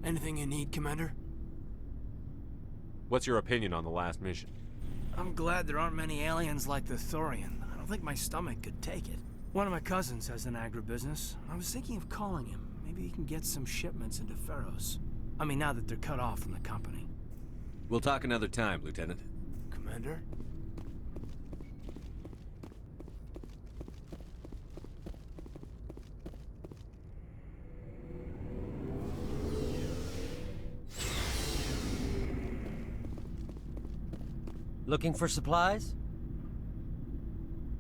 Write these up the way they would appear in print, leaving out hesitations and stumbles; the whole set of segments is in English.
Anything you need, Commander? What's your opinion on the last mission? I'm glad there aren't many aliens like the Thorian. I don't think my stomach could take it. One of my cousins has an agribusiness. I was thinking of calling him. Maybe he can get some shipments into Pharaohs. I mean, now that they're cut off from the company. We'll talk another time, Lieutenant. Commander? Looking for supplies?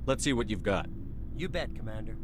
Let's see what you've got. You bet, Commander.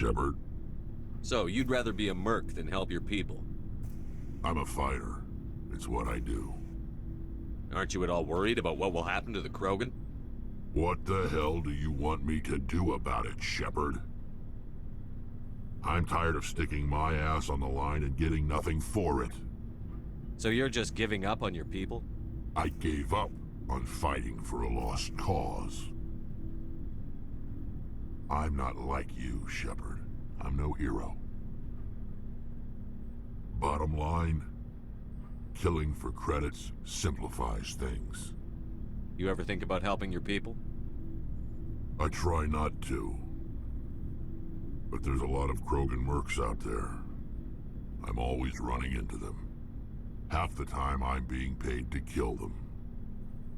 Shepard, So, you'd rather be a merc than help your people? I'm a fighter. It's what I do. Aren't you at all worried about what will happen to the Krogan? What the hell do you want me to do about it, Shepard? I'm tired of sticking my ass on the line and getting nothing for it. So you're just giving up on your people? I gave up on fighting for a lost cause. I'm not like you, Shepard. I'm no hero. Bottom line, killing for credits simplifies things. You ever think about helping your people? I try not to. But there's a lot of Krogan mercs out there. I'm always running into them. Half the time I'm being paid to kill them.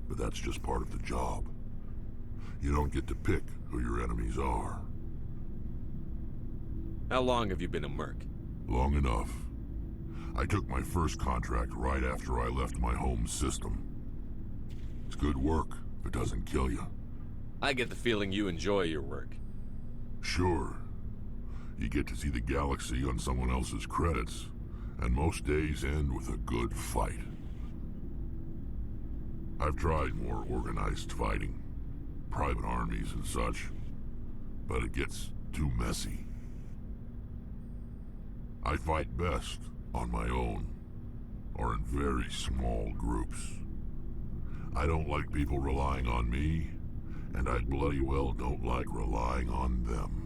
But that's just part of the job. You don't get to pick who your enemies are. How long have you been a merc? Long enough. I took my first contract right after I left my home system. It's good work if it doesn't kill you. I get the feeling you enjoy your work. Sure. You get to see the galaxy on someone else's credits, and most days end with a good fight. I've tried more organized fighting, private armies and such, but it gets too messy. I fight best on my own, or in very small groups. I don't like people relying on me, and I bloody well don't like relying on them.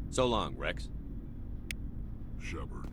So long, Rex. Shepard.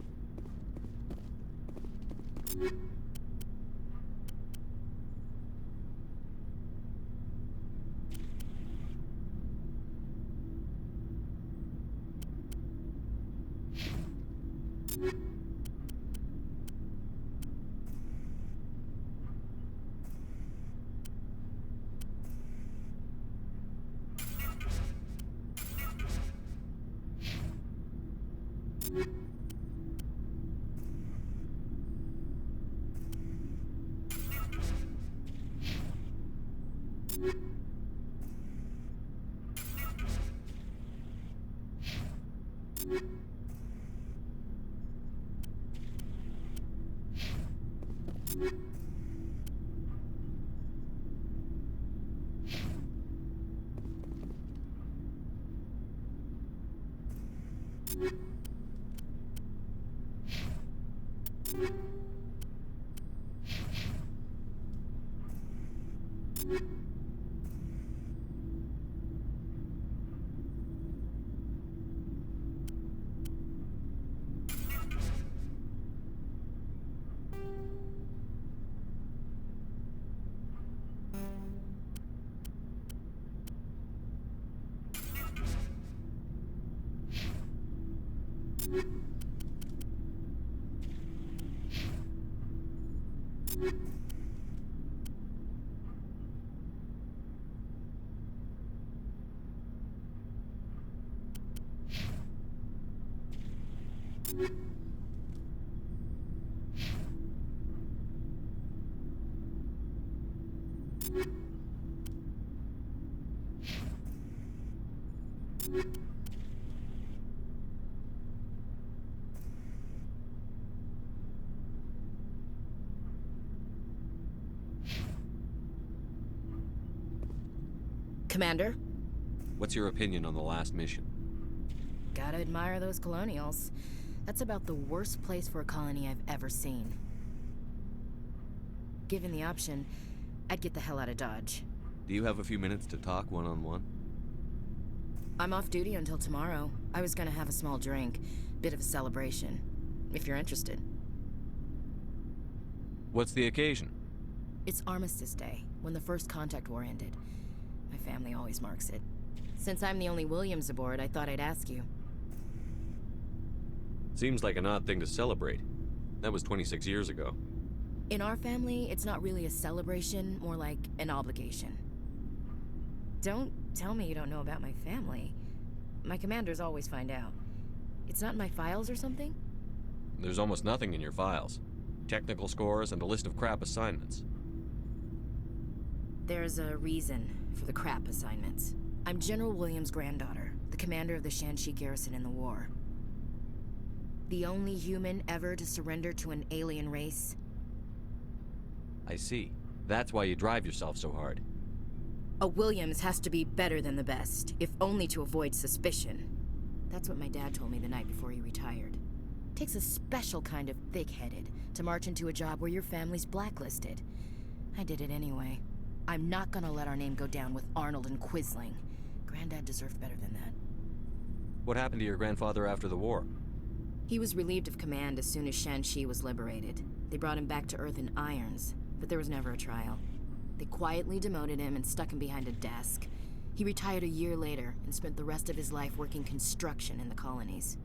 Commander? What's your opinion on the last mission? Gotta admire those colonials. That's about the worst place for a colony I've ever seen. Given the option, I'd get the hell out of Dodge. Do you have a few minutes to talk one-on-one? I'm off duty until tomorrow. I was gonna have a small drink. Bit of a celebration. If you're interested. What's the occasion? It's Armistice Day, when the First Contact War ended. My family always marks it. Since I'm the only Williams aboard, I thought I'd ask you. Seems like an odd thing to celebrate. That was 26 years ago. In our family, it's not really a celebration, more like an obligation. Don't tell me you don't know about my family. My commanders always find out. It's not in my files or something? There's almost nothing in your files. Technical scores and a list of crap assignments. There's a reason for the crap assignments. I'm General Williams' granddaughter, the commander of the Shanxi garrison in the war. The only human ever to surrender to an alien race. I see. That's why you drive yourself so hard. A Williams has to be better than the best, if only to avoid suspicion. That's what my dad told me the night before he retired. Takes a special kind of thick-headed to march into a job where your family's blacklisted. I did it anyway. I'm not gonna let our name go down with Arnold and Quisling. Granddad deserved better than that. What happened to your grandfather after the war? He was relieved of command as soon as Shanxi was liberated. They brought him back to Earth in irons, but there was never a trial. They quietly demoted him and stuck him behind a desk. He retired a year later and spent the rest of his life working construction in the colonies.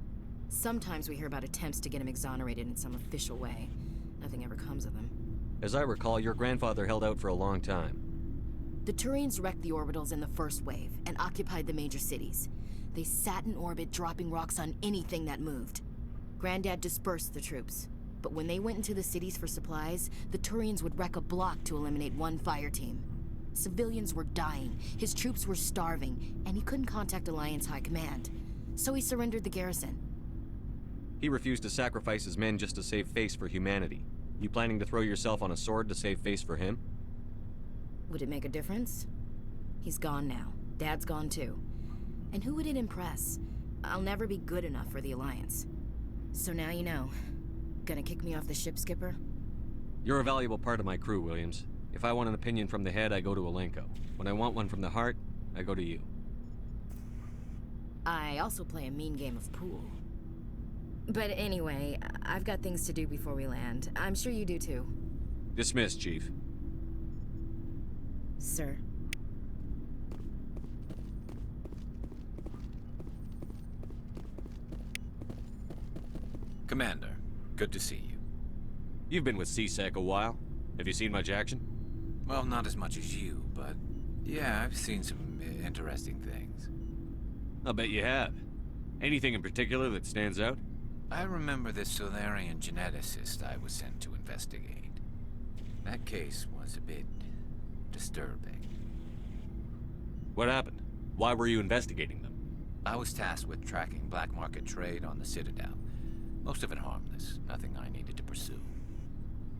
Sometimes we hear about attempts to get him exonerated in some official way. Nothing ever comes of them. As I recall, your grandfather held out for a long time. The Turians wrecked the orbitals in the first wave and occupied the major cities. They sat in orbit, dropping rocks on anything that moved. Granddad dispersed the troops, but when they went into the cities for supplies, the Turians would wreck a block to eliminate one fire team. Civilians were dying, his troops were starving, and he couldn't contact Alliance High Command. So he surrendered the garrison. He refused to sacrifice his men just to save face for humanity. You planning to throw yourself on a sword to save face for him? Would it make a difference? He's gone now. Dad's gone too. And who would it impress? I'll never be good enough for the Alliance. So now you know. Gonna kick me off the ship, Skipper? You're a valuable part of my crew, Williams. If I want an opinion from the head, I go to Alenko. When I want one from the heart, I go to you. I also play a mean game of pool. But anyway, I've got things to do before we land. I'm sure you do too. Dismissed, Chief. Sir. Commander, good to see you. You've been with CSEC a while. Have you seen much action? Well, not as much as you, but yeah, I've seen some interesting things. I'll bet you have. Anything in particular that stands out? I remember this Saleon geneticist I was sent to investigate. That case was a bit disturbing. What happened? Why were you investigating them? I was tasked with tracking black market trade on the Citadel. Most of it harmless, nothing I needed to pursue.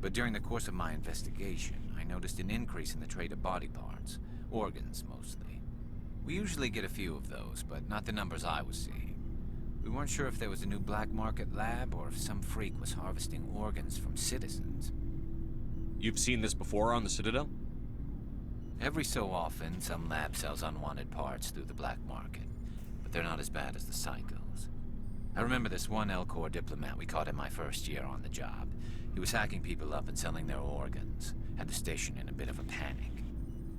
But during the course of my investigation, I noticed an increase in the trade of body parts, organs mostly. We usually get a few of those, but not the numbers I was seeing. We weren't sure if there was a new black market lab or if some freak was harvesting organs from citizens. You've seen this before on the Citadel? Every so often, some lab sells unwanted parts through the black market, but they're not as bad as the psychos. I remember this one L-Corps diplomat we caught in my first year on the job. He was hacking people up and selling their organs. Had the station in a bit of a panic.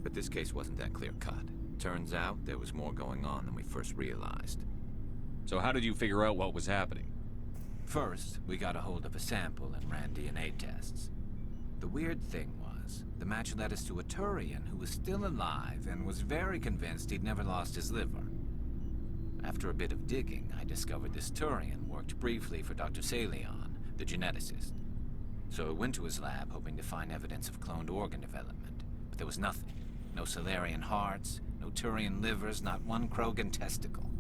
But this case wasn't that clear-cut. Turns out there was more going on than we first realized. So how did you figure out what was happening? First, we got a hold of a sample and ran DNA tests. The weird thing was, the match led us to a Turian who was still alive and was very convinced he'd never lost his liver. After a bit of digging, I discovered this Turian worked briefly for Dr. Saleon, the geneticist. So I went to his lab hoping to find evidence of cloned organ development, but there was nothing. No Salarian hearts, no Turian livers, not one Krogan testicle.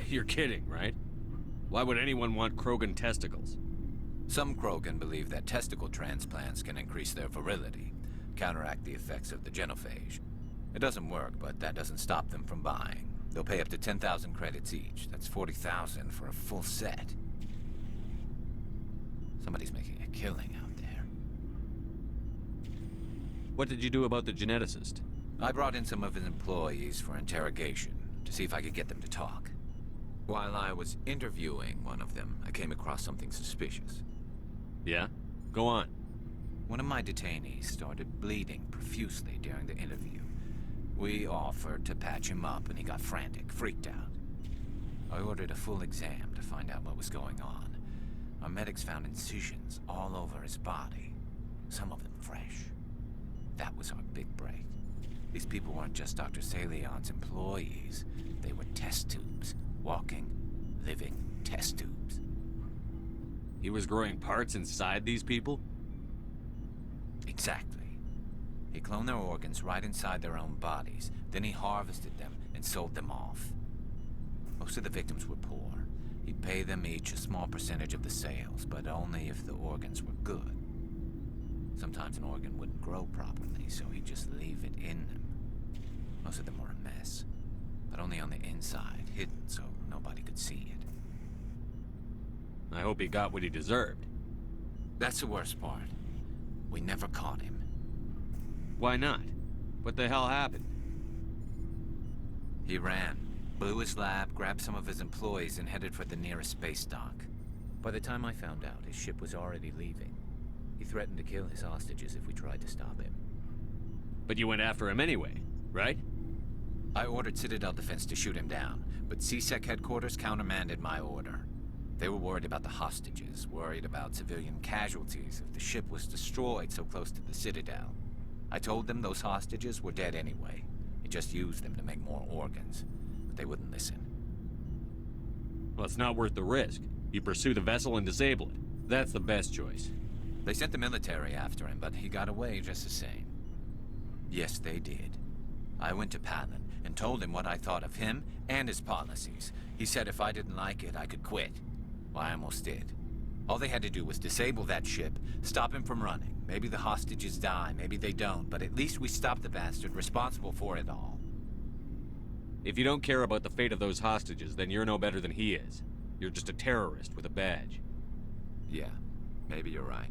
You're kidding, right? Why would anyone want Krogan testicles? Some Krogan believe that testicle transplants can increase their virility, counteract the effects of the genophage. It doesn't work, but that doesn't stop them from buying. They'll pay up to 10,000 credits each. That's 40,000 for a full set. Somebody's making a killing out there. What did you do about the geneticist? I brought in some of his employees for interrogation, to see if I could get them to talk. While I was interviewing one of them, I came across something suspicious. Yeah? Go on. One of my detainees started bleeding profusely during the interview. We offered to patch him up and he got frantic, freaked out. I ordered a full exam to find out what was going on. Our medics found incisions all over his body, some of them fresh. That was our big break. These people weren't just Dr. Saleon's employees. They were test tubes. Walking, living test tubes. He was growing parts inside these people? Exactly. He cloned their organs right inside their own bodies. Then he harvested them and sold them off. Most of the victims were poor. He'd pay them each a small percentage of the sales, but only if the organs were good. Sometimes an organ wouldn't grow properly, so he'd just leave it in them. Most of them were a mess, but only on the inside, hidden so nobody could see it. I hope he got what he deserved. That's the worst part. We never caught him. Why not? What the hell happened? He ran, blew his lab, grabbed some of his employees, and headed for the nearest space dock. By the time I found out, his ship was already leaving. He threatened to kill his hostages if we tried to stop him. But you went after him anyway, right? I ordered Citadel Defense to shoot him down, but CSEC headquarters countermanded my order. They were worried about the hostages, worried about civilian casualties if the ship was destroyed so close to the Citadel. I told them those hostages were dead anyway. He just used them to make more organs, but they wouldn't listen. Well, it's not worth the risk. You pursue the vessel and disable it. That's the best choice. They sent the military after him, but he got away just the same. Yes, they did. I went to Palin and told him what I thought of him and his policies. He said if I didn't like it, I could quit. Well, I almost did. All they had to do was disable that ship, stop him from running. Maybe the hostages die, maybe they don't, but at least we stopped the bastard responsible for it all. If you don't care about the fate of those hostages, then you're no better than he is. You're just a terrorist with a badge. Yeah, maybe you're right.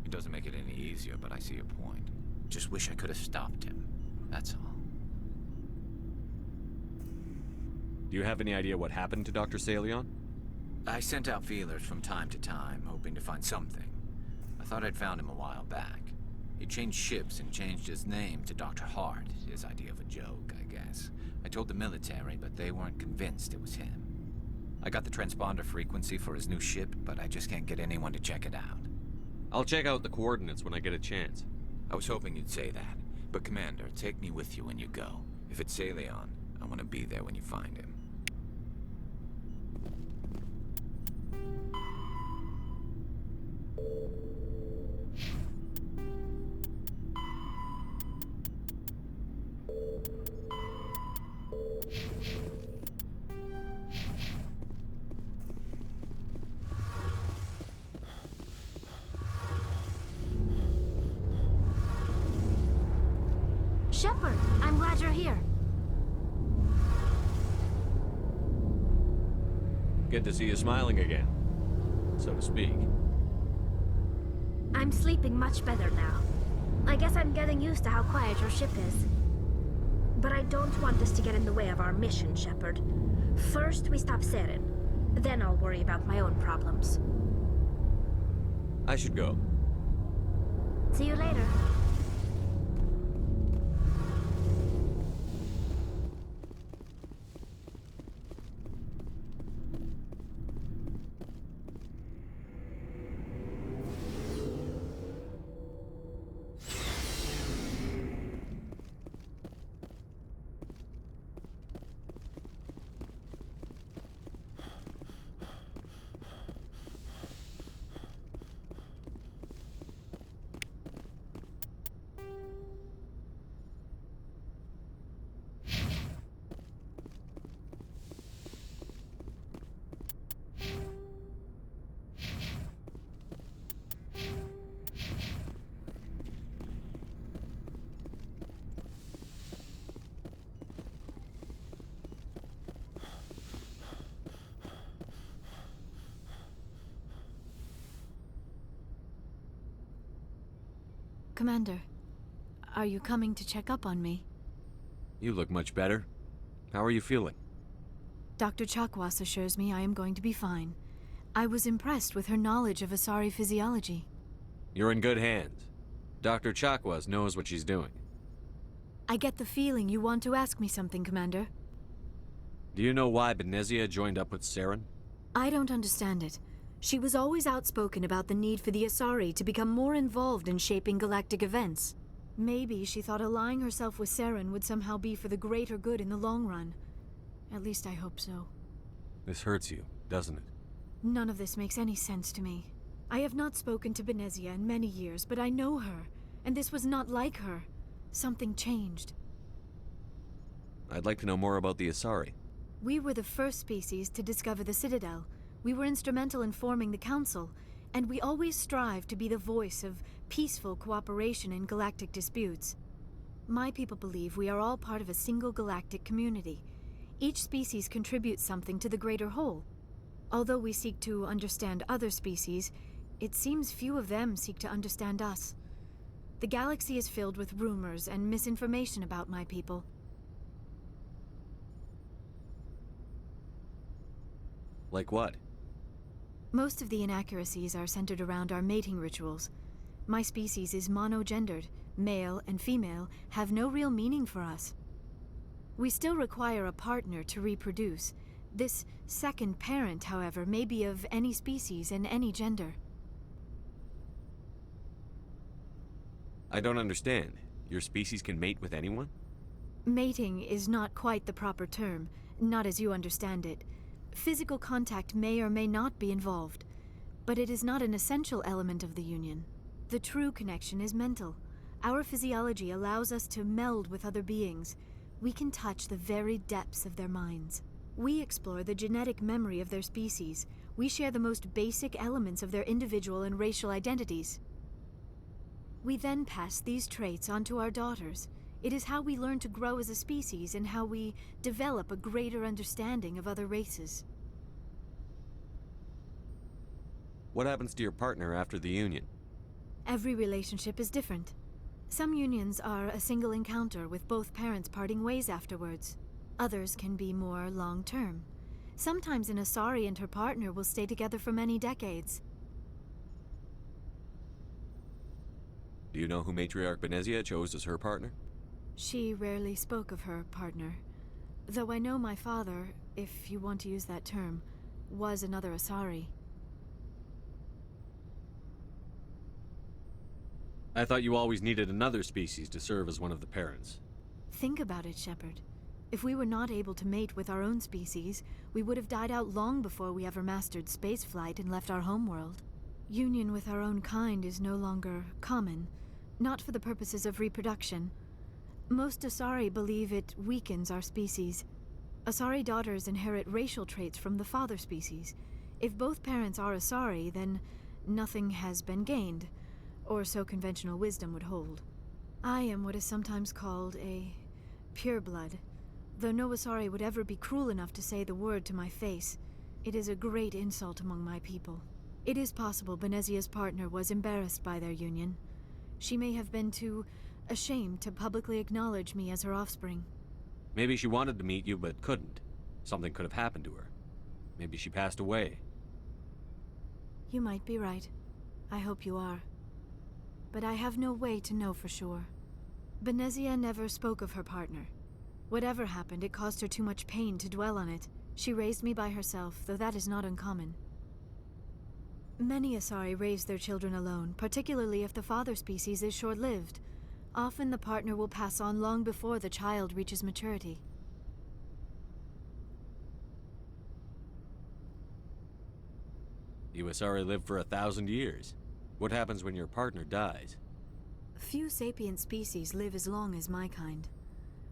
It doesn't make it any easier, but I see your point. Just wish I could have stopped him. That's all. Do you have any idea what happened to Dr. Saleon? I sent out feelers from time to time, hoping to find something. I thought I'd found him a while back. He changed ships and changed his name to Dr. Hart, his idea of a joke, I guess. I told the military, but they weren't convinced it was him. I got the transponder frequency for his new ship, but I just can't get anyone to check it out. I'll check out the coordinates when I get a chance. I was hoping you'd say that. But Commander, take me with you when you go. If it's Saleon, I want to be there when you find him. Shepard, I'm glad you're here. Good to see you smiling again, so to speak. I'm sleeping much better now. I guess I'm getting used to how quiet your ship is. But I don't want this to get in the way of our mission, Shepard. First, we stop Saren. Then I'll worry about my own problems. I should go. See you later. Commander, are you coming to check up on me? You look much better. How are you feeling? Dr. Chakwas assures me I am going to be fine. I was impressed with her knowledge of Asari physiology. You're in good hands. Dr. Chakwas knows what she's doing. I get the feeling you want to ask me something, Commander. Do you know why Benezia joined up with Saren? I don't understand it. She was always outspoken about the need for the Asari to become more involved in shaping galactic events. Maybe she thought allying herself with Saren would somehow be for the greater good in the long run. At least I hope so. This hurts you, doesn't it? None of this makes any sense to me. I have not spoken to Benezia in many years, but I know her, and this was not like her. Something changed. I'd like to know more about the Asari. We were the first species to discover the Citadel. We were instrumental in forming the Council, and we always strive to be the voice of peaceful cooperation in galactic disputes. My people believe we are all part of a single galactic community. Each species contributes something to the greater whole. Although we seek to understand other species, it seems few of them seek to understand us. The galaxy is filled with rumors and misinformation about my people. Like what? Most of the inaccuracies are centered around our mating rituals. My species is monogendered. Male and female have no real meaning for us. We still require a partner to reproduce. This second parent, however, may be of any species and any gender. I don't understand. Your species can mate with anyone? Mating is not quite the proper term, not as you understand it. Physical contact may or may not be involved, but it is not an essential element of the union. The true connection is mental. Our physiology allows us to meld with other beings. We can touch the very depths of their minds. We explore the genetic memory of their species. We share the most basic elements of their individual and racial identities. We then pass these traits on to our daughters. It is how we learn to grow as a species and how we develop a greater understanding of other races. What happens to your partner after the union? Every relationship is different. Some unions are a single encounter with both parents parting ways afterwards. Others can be more long-term. Sometimes an Asari and her partner will stay together for many decades. Do you know who Matriarch Benezia chose as her partner? She rarely spoke of her partner. Though I know my father, if you want to use that term, was another Asari. I thought you always needed another species to serve as one of the parents. Think about it, Shepard. If we were not able to mate with our own species, we would have died out long before we ever mastered spaceflight and left our homeworld. Union with our own kind is no longer common, not for the purposes of reproduction. Most Asari believe it weakens our species. Asari daughters inherit racial traits from the father species. If both parents are Asari, then nothing has been gained, or so conventional wisdom would hold. I am what is sometimes called a pureblood. Though no Asari would ever be cruel enough to say the word to my face, it is a great insult among my people. It is possible Benezia's partner was embarrassed by their union. She may have been too ashamed to publicly acknowledge me as her offspring. Maybe she wanted to meet you but couldn't. Something could have happened to her. Maybe she passed away. You might be right. I hope you are. But I have no way to know for sure. Benezia never spoke of her partner. Whatever happened, it caused her too much pain to dwell on it. She raised me by herself, though that is not uncommon. Many Asari raise their children alone, particularly if the father species is short-lived. Often the partner will pass on long before the child reaches maturity. You Asari live for 1,000 years. What happens when your partner dies? Few sapient species live as long as my kind.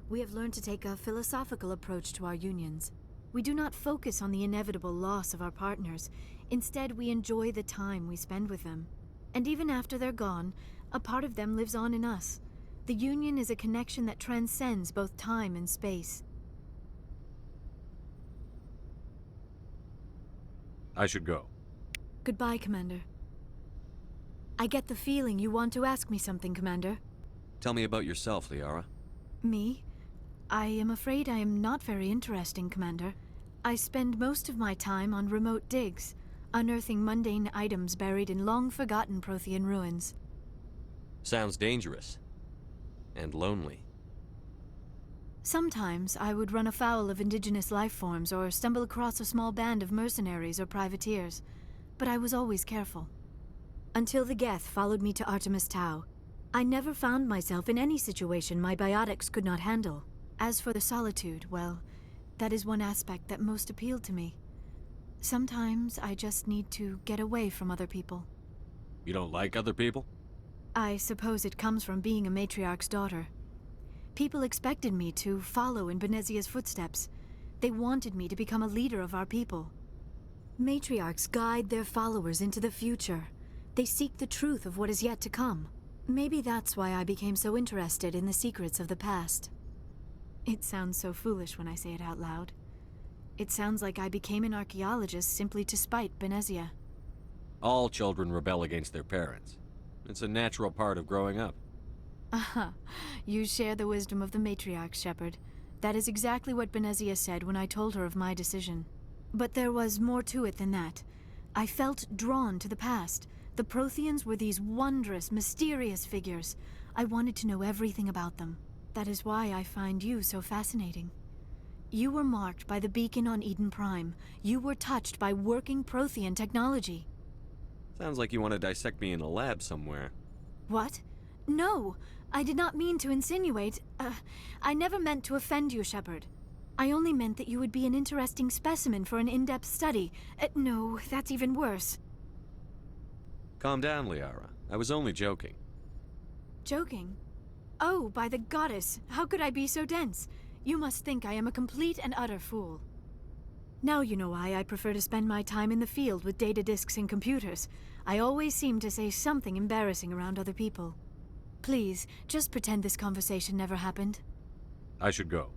We have learned to take a philosophical approach to our unions. We do not focus on the inevitable loss of our partners. Instead, we enjoy the time we spend with them. And even after they're gone, a part of them lives on in us. The union is a connection that transcends both time and space. I should go. Goodbye, Commander. I get the feeling you want to ask me something, Commander. Tell me about yourself, Liara. Me? I am afraid I am not very interesting, Commander. I spend most of my time on remote digs, unearthing mundane items buried in long-forgotten Prothean ruins. Sounds dangerous. And lonely. Sometimes I would run afoul of indigenous life forms or stumble across a small band of mercenaries or privateers, but I was always careful. Until the Geth followed me to Artemis Tau, I never found myself in any situation my biotics could not handle. As for the solitude, well, that is one aspect that most appealed to me. Sometimes I just need to get away from other people. You don't like other people? I suppose it comes from being a matriarch's daughter. People expected me to follow in Benezia's footsteps. They wanted me to become a leader of our people. Matriarchs guide their followers into the future. They seek the truth of what is yet to come. Maybe that's why I became so interested in the secrets of the past. It sounds so foolish when I say it out loud. It sounds like I became an archaeologist simply to spite Benezia. All children rebel against their parents. It's a natural part of growing up. Aha, you share the wisdom of the matriarch, Shepard. That is exactly what Benezia said when I told her of my decision. But there was more to it than that. I felt drawn to the past. The Protheans were these wondrous, mysterious figures. I wanted to know everything about them. That is why I find you so fascinating. You were marked by the beacon on Eden Prime. You were touched by working Prothean technology. Sounds like you want to dissect me in a lab somewhere. What? No! I did not mean to insinuate. I never meant to offend you, Shepard. I only meant that you would be an interesting specimen for an in-depth study. No, that's even worse. Calm down, Liara. I was only joking. Joking? Oh, by the goddess, how could I be so dense? You must think I am a complete and utter fool. Now you know why I prefer to spend my time in the field with data disks and computers. I always seem to say something embarrassing around other people. Please, just pretend this conversation never happened. I should go.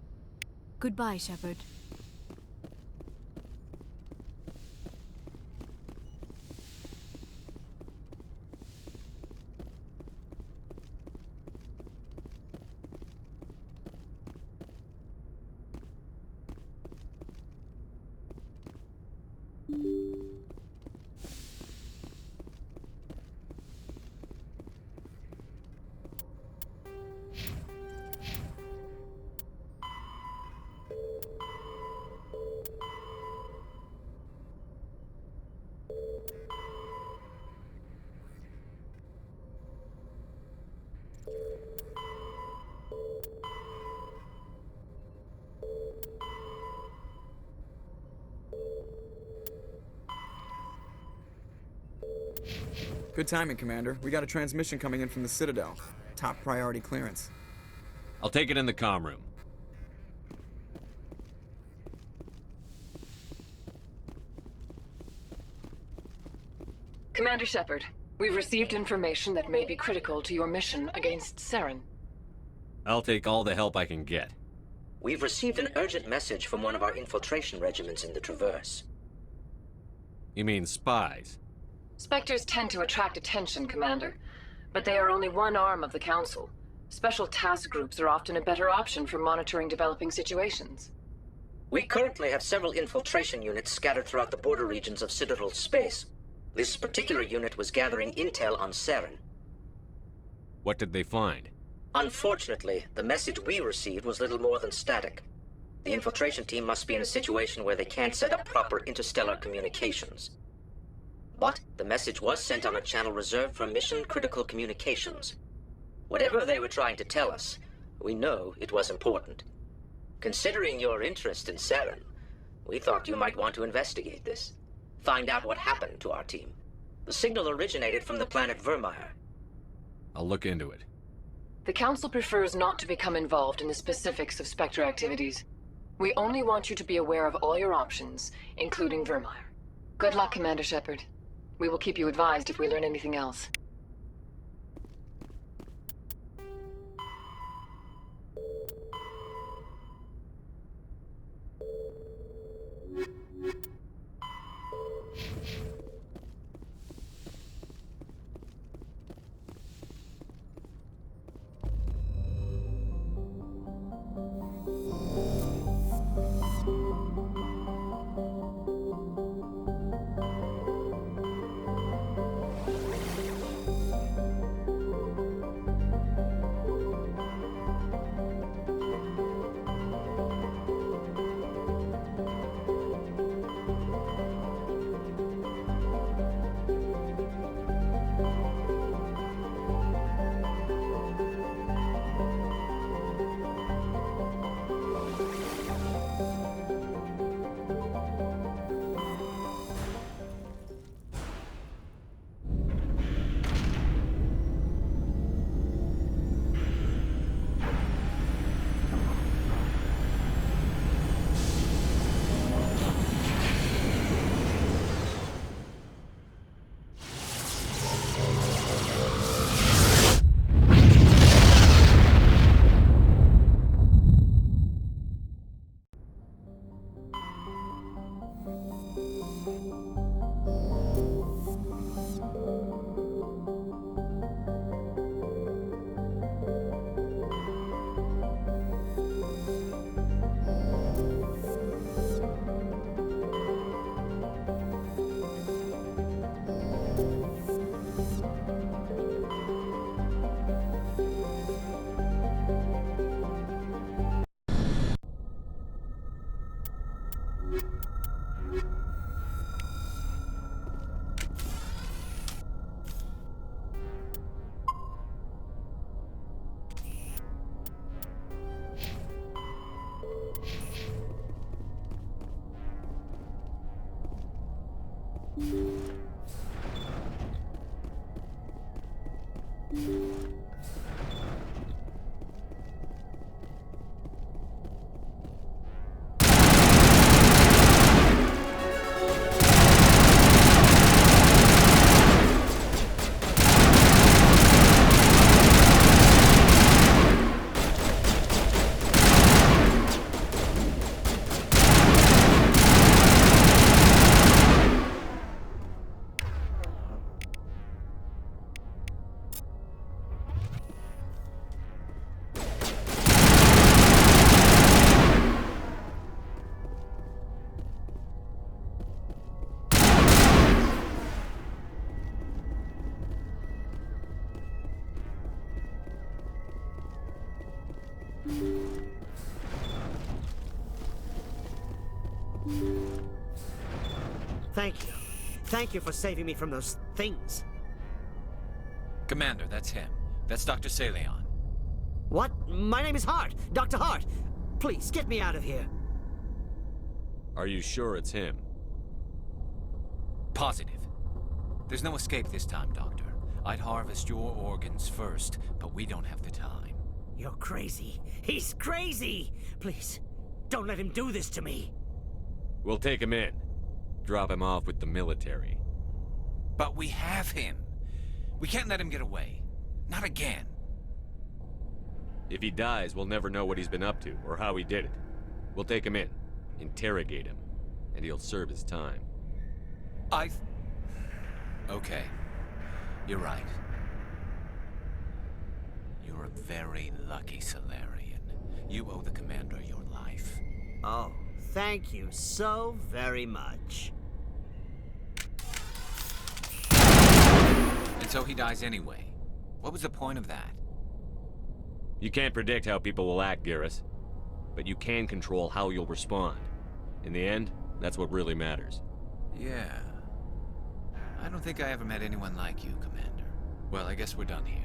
Goodbye, Shepard. Good timing, Commander. We got a transmission coming in from the Citadel. Top priority clearance. I'll take it in the comm room. Commander Shepard, we've received information that may be critical to your mission against Saren. I'll take all the help I can get. We've received an urgent message from one of our infiltration regiments in the Traverse. You mean spies? Spectres tend to attract attention, Commander, but they are only one arm of the Council. Special task groups are often a better option for monitoring developing situations. We currently have several infiltration units scattered throughout the border regions of Citadel space. This particular unit was gathering intel on Saren. What did they find? Unfortunately, the message we received was little more than static. The infiltration team must be in a situation where they can't set up proper interstellar communications. But the message was sent on a channel reserved for mission-critical communications. Whatever they were trying to tell us, we know it was important. Considering your interest in Saren, we thought you might want to investigate this. Find out what happened to our team. The signal originated from the planet Vermeer. I'll look into it. The Council prefers not to become involved in the specifics of Spectre activities. We only want you to be aware of all your options, including Vermeer. Good luck, Commander Shepard. We will keep you advised if we learn anything else. Thank you. Thank you for saving me from those things. Commander, that's him. That's Dr. Saleon. What? My name is Hart. Dr. Hart. Please, get me out of here. Are you sure it's him? Positive. There's no escape this time, Doctor. I'd harvest your organs first, but we don't have the time. You're crazy. He's crazy! Please, don't let him do this to me. We'll take him in. Drop him off with the military. But we have him. We can't let him get away. Not again. If he dies, we'll never know what he's been up to, or how he did it. We'll take him in, interrogate him, and he'll serve his time. Okay. You're right. You're a very lucky Salarian. You owe the Commander your life. Oh, thank you so very much. And so he dies anyway. What was the point of that? You can't predict how people will act, Garrus. But you can control how you'll respond. In the end, that's what really matters. Yeah. I don't think I ever met anyone like you, Commander. Well, I guess we're done here.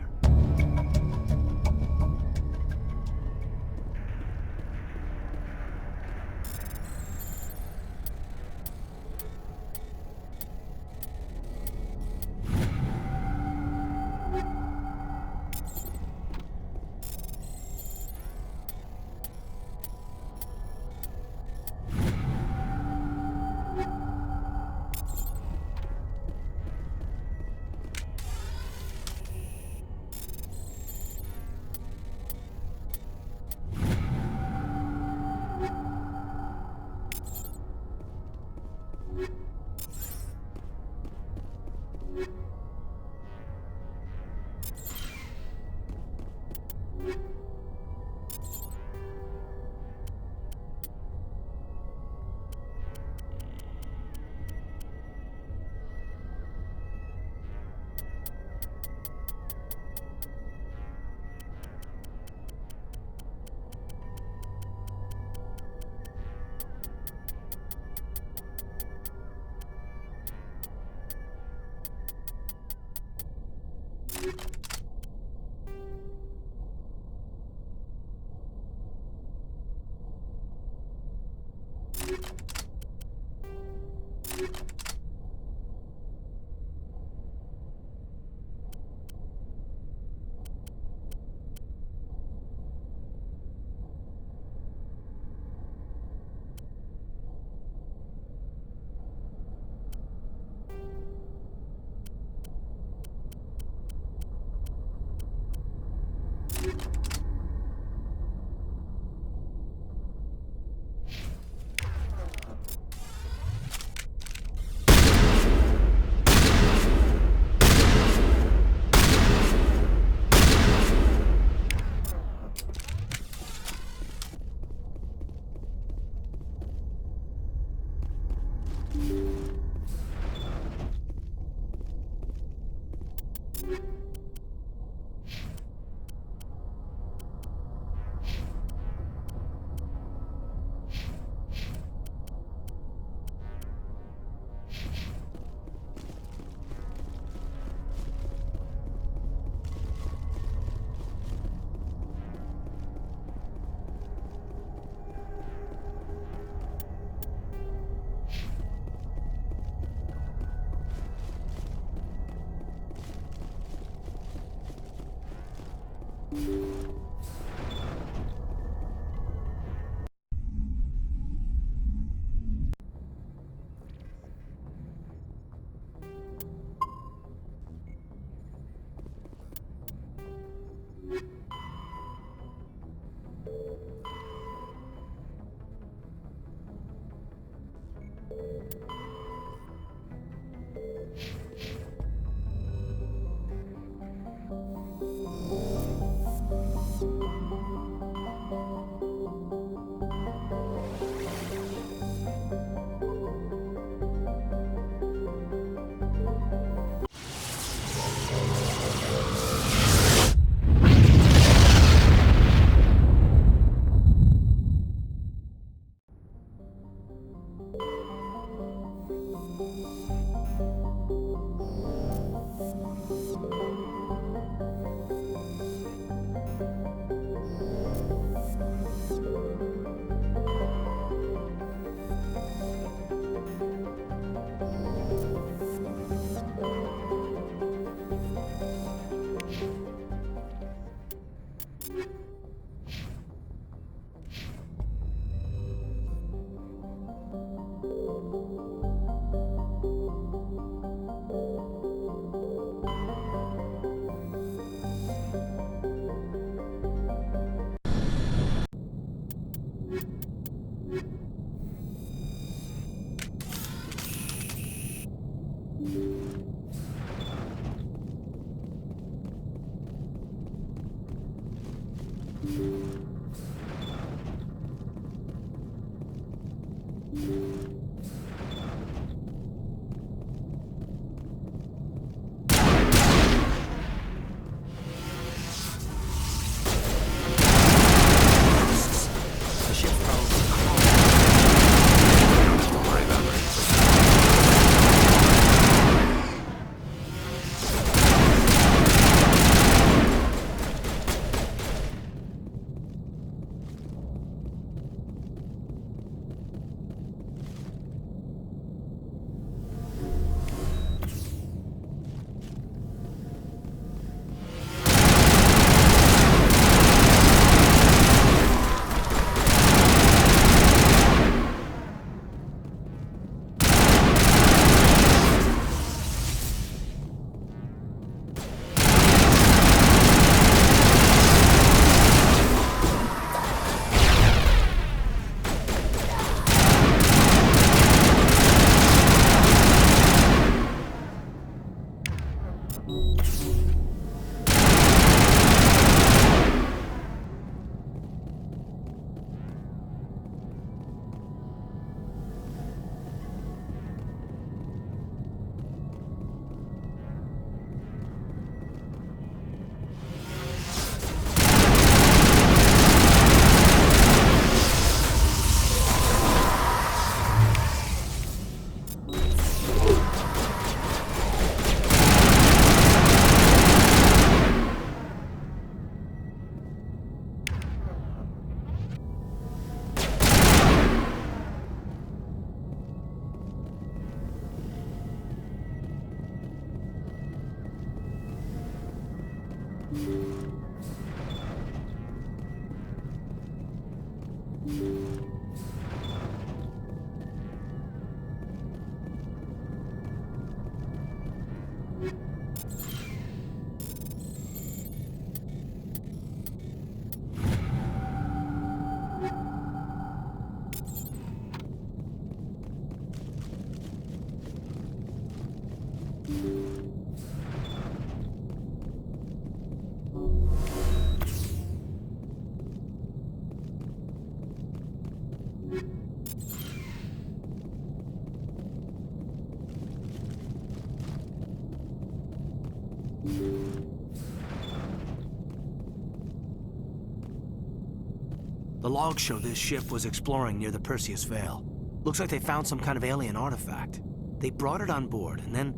The logs show this ship was exploring near the Perseus Vale. Looks like they found some kind of alien artifact. They brought it on board, and then...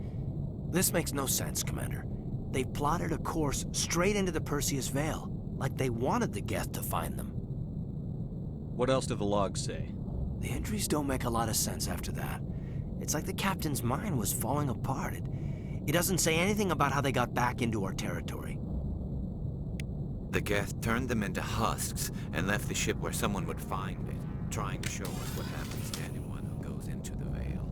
This makes no sense, Commander. They plotted a course straight into the Perseus Vale, like they wanted the Geth to find them. What else do the logs say? The entries don't make a lot of sense after that. It's like the captain's mind was falling apart. It doesn't say anything about how they got back into our territory. The Geth turned them into husks and left the ship where someone would find it, trying to show us what happens to anyone who goes into the Vale.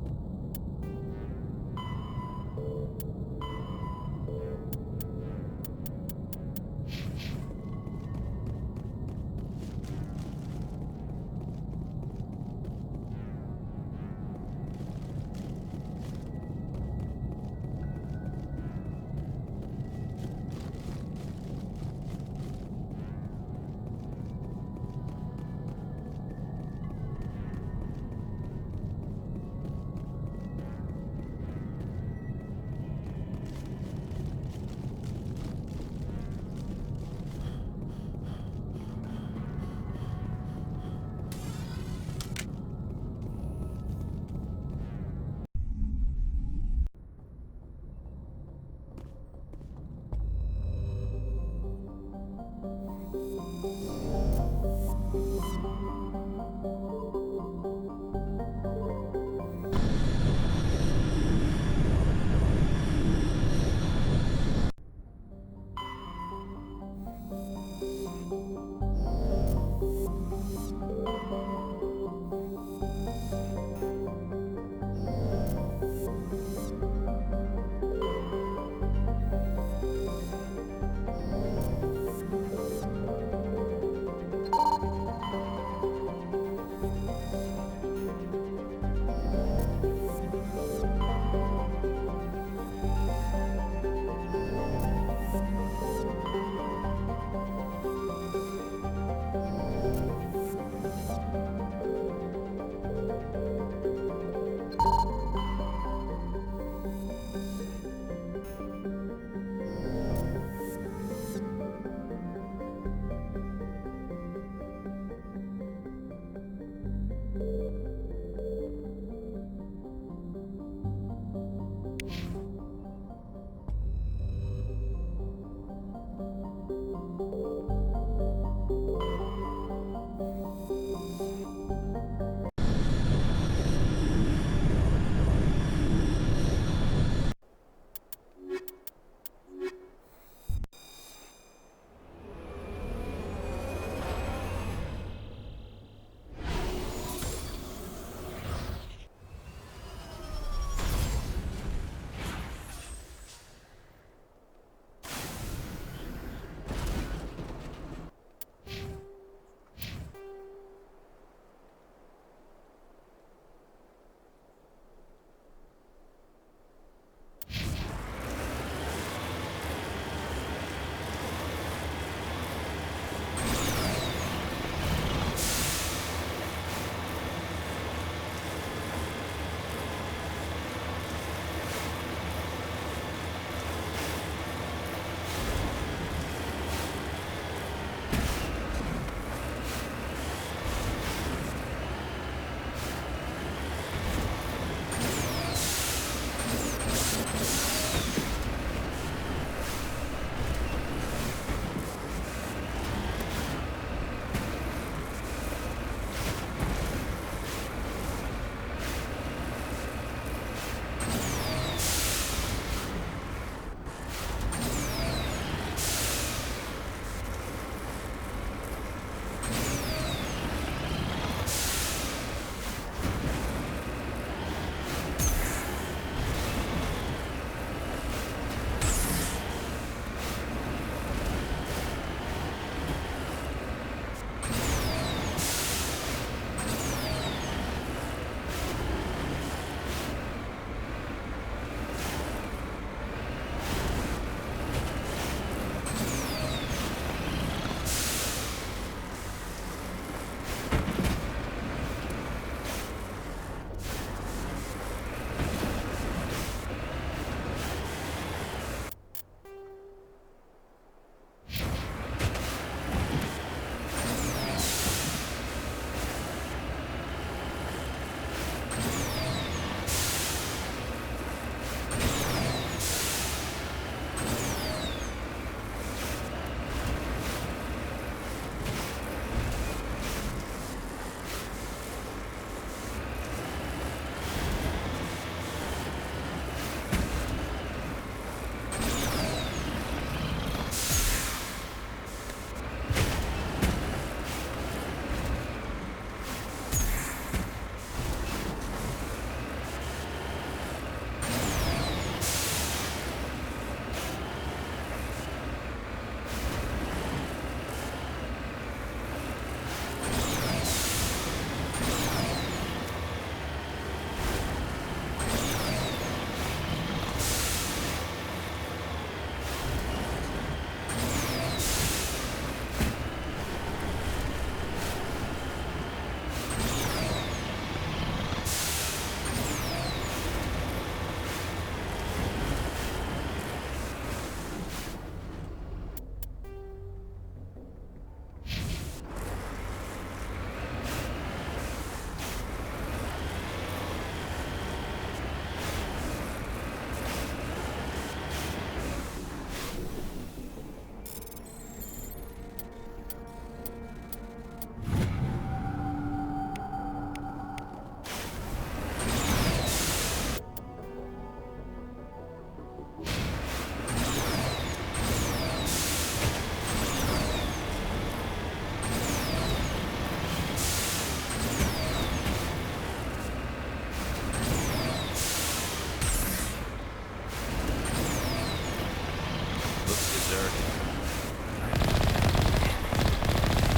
deserted.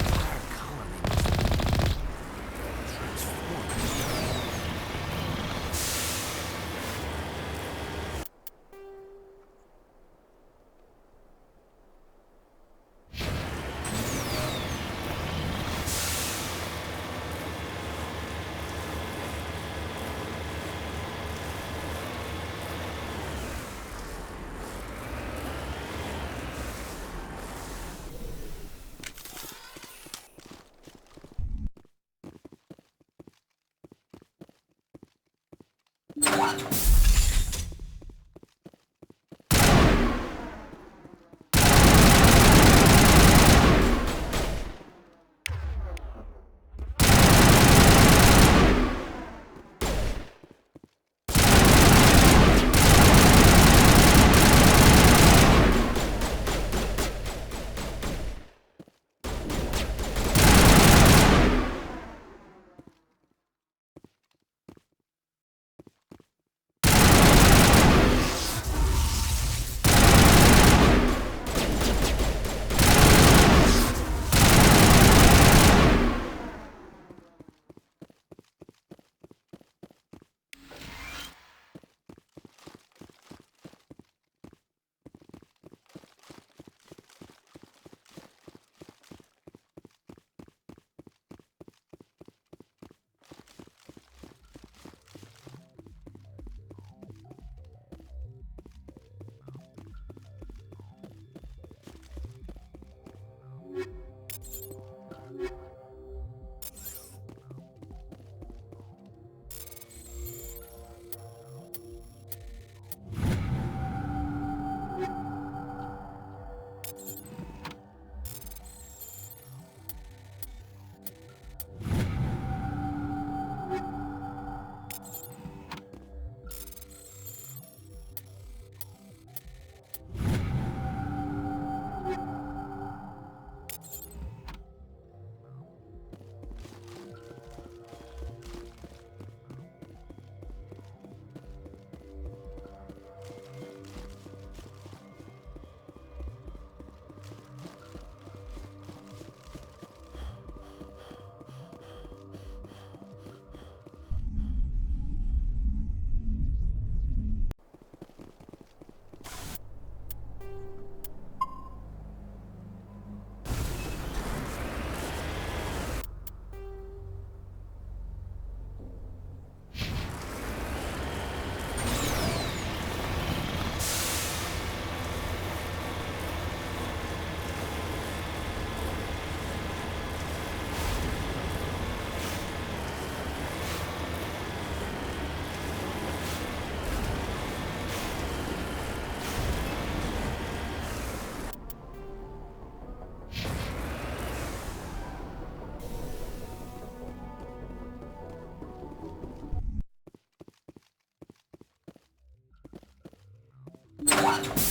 Entire colony must have transformed. What?